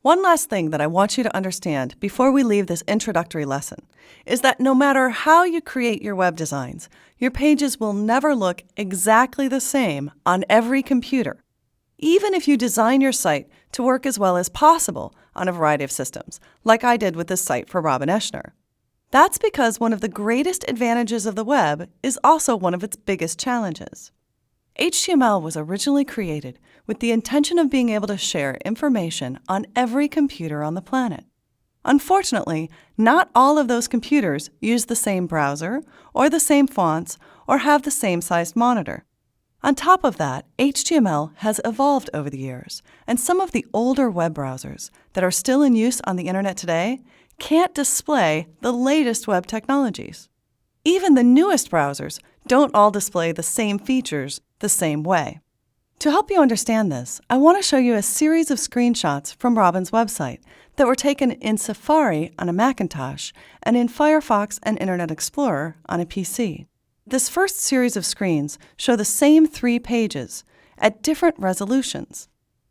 One last thing that I want you to understand before we leave this introductory lesson is that no matter how you create your web designs, your pages will never look exactly the same on every computer, even if you design your site to work as well as possible on a variety of systems, like I did with this site for Robin Eschner. That's because one of the greatest advantages of the web is also one of its biggest challenges. HTML was originally created with the intention of being able to share information on every computer on the planet. Unfortunately, not all of those computers use the same browser, or the same fonts, or have the same sized monitor. On top of that, HTML has evolved over the years, and some of the older web browsers that are still in use on the internet today can't display the latest web technologies. Even the newest browsers don't all display the same features the same way. To help you understand this, I want to show you a series of screenshots from Robin's website that were taken in Safari on a Macintosh and in Firefox and Internet Explorer on a PC. This first series of screens show the same 3 pages at different resolutions.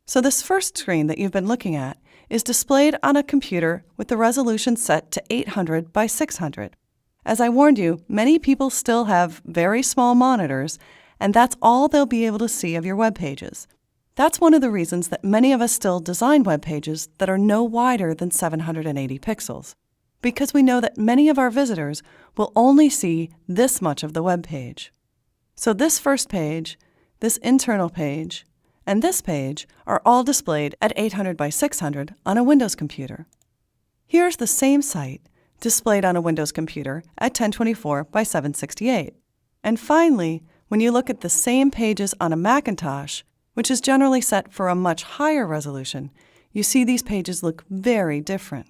So this first screen that you've been looking at is displayed on a computer with the resolution set to 800 by 600. As I warned you, many people still have very small monitors, and that's all they'll be able to see of your web pages. That's one of the reasons that many of us still design web pages that are no wider than 780 pixels, because we know that many of our visitors will only see this much of the web page. So this first page, this internal page, and this page are all displayed at 800 by 600 on a Windows computer. Here's the same site displayed on a Windows computer at 1024 by 768. And finally, when you look at the same pages on a Macintosh, which is generally set for a much higher resolution, you see these pages look very different.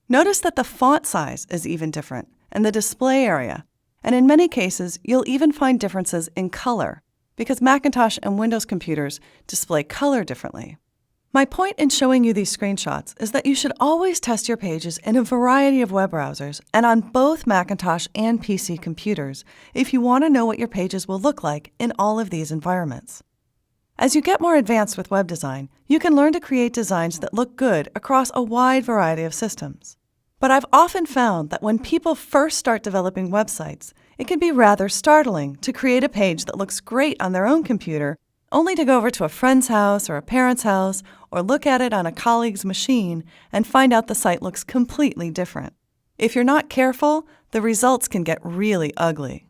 Notice that the font size is even different, and the display area, and in many cases, you'll even find differences in color, because Macintosh and Windows computers display color differently. My point in showing you these screenshots is that you should always test your pages in a variety of web browsers and on both Macintosh and PC computers if you want to know what your pages will look like in all of these environments. As you get more advanced with web design, you can learn to create designs that look good across a wide variety of systems. But I've often found that when people first start developing websites, it can be rather startling to create a page that looks great on their own computer, only to go over to a friend's house or a parent's house or look at it on a colleague's machine and find out the site looks completely different. If you're not careful, the results can get really ugly.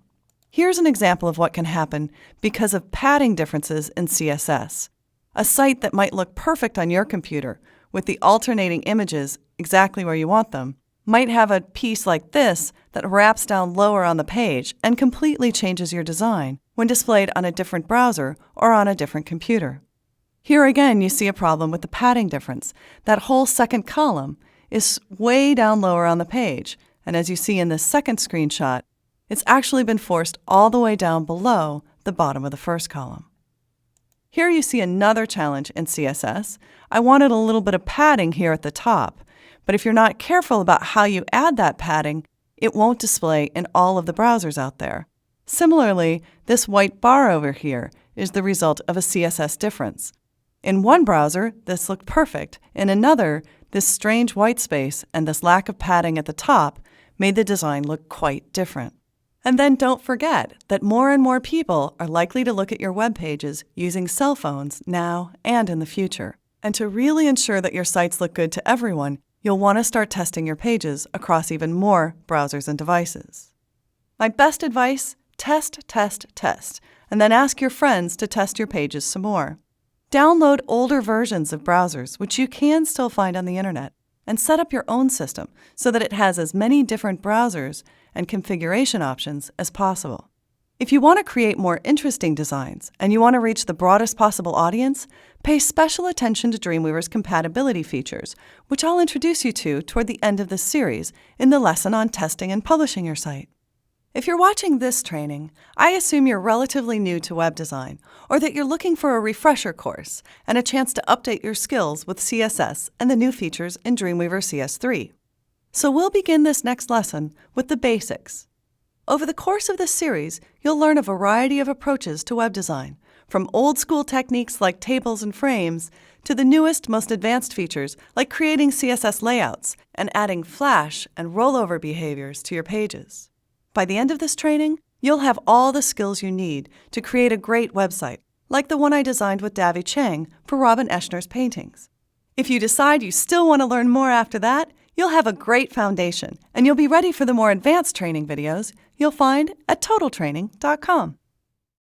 Here's an example of what can happen because of padding differences in CSS. A site that might look perfect on your computer with the alternating images exactly where you want them might have a piece like this that wraps down lower on the page and completely changes your design when displayed on a different browser or on a different computer. Here again, you see a problem with the padding difference. That whole second column is way down lower on the page, and as you see in this second screenshot, it's actually been forced all the way down below the bottom of the first column. Here you see another challenge in CSS. I wanted a little bit of padding here at the top, but if you're not careful about how you add that padding, it won't display in all of the browsers out there. Similarly, this white bar over here is the result of a CSS difference. In one browser, this looked perfect. In another, this strange white space and this lack of padding at the top made the design look quite different. And then don't forget that more and more people are likely to look at your web pages using cell phones now and in the future. And to really ensure that your sites look good to everyone, you'll want to start testing your pages across even more browsers and devices. My best advice: test, test, test, and then ask your friends to test your pages some more. Download older versions of browsers, which you can still find on the internet, and set up your own system so that it has as many different browsers and configuration options as possible. If you want to create more interesting designs and you want to reach the broadest possible audience, pay special attention to Dreamweaver's compatibility features, which I'll introduce you to toward the end of this series in the lesson on testing and publishing your site. If you're watching this training, I assume you're relatively new to web design, or that you're looking for a refresher course and a chance to update your skills with CSS and the new features in Dreamweaver CS3. So we'll begin this next lesson with the basics. Over the course of this series, you'll learn a variety of approaches to web design, From old school techniques like tables and frames to the newest, most advanced features like creating CSS layouts and adding flash and rollover behaviors to your pages. By the end of this training, you'll have all the skills you need to create a great website, like the one I designed with Davy Chang for Robin Eschner's paintings. If you decide you still want to learn more after that, you'll have a great foundation and you'll be ready for the more advanced training videos you'll find at TotalTraining.com.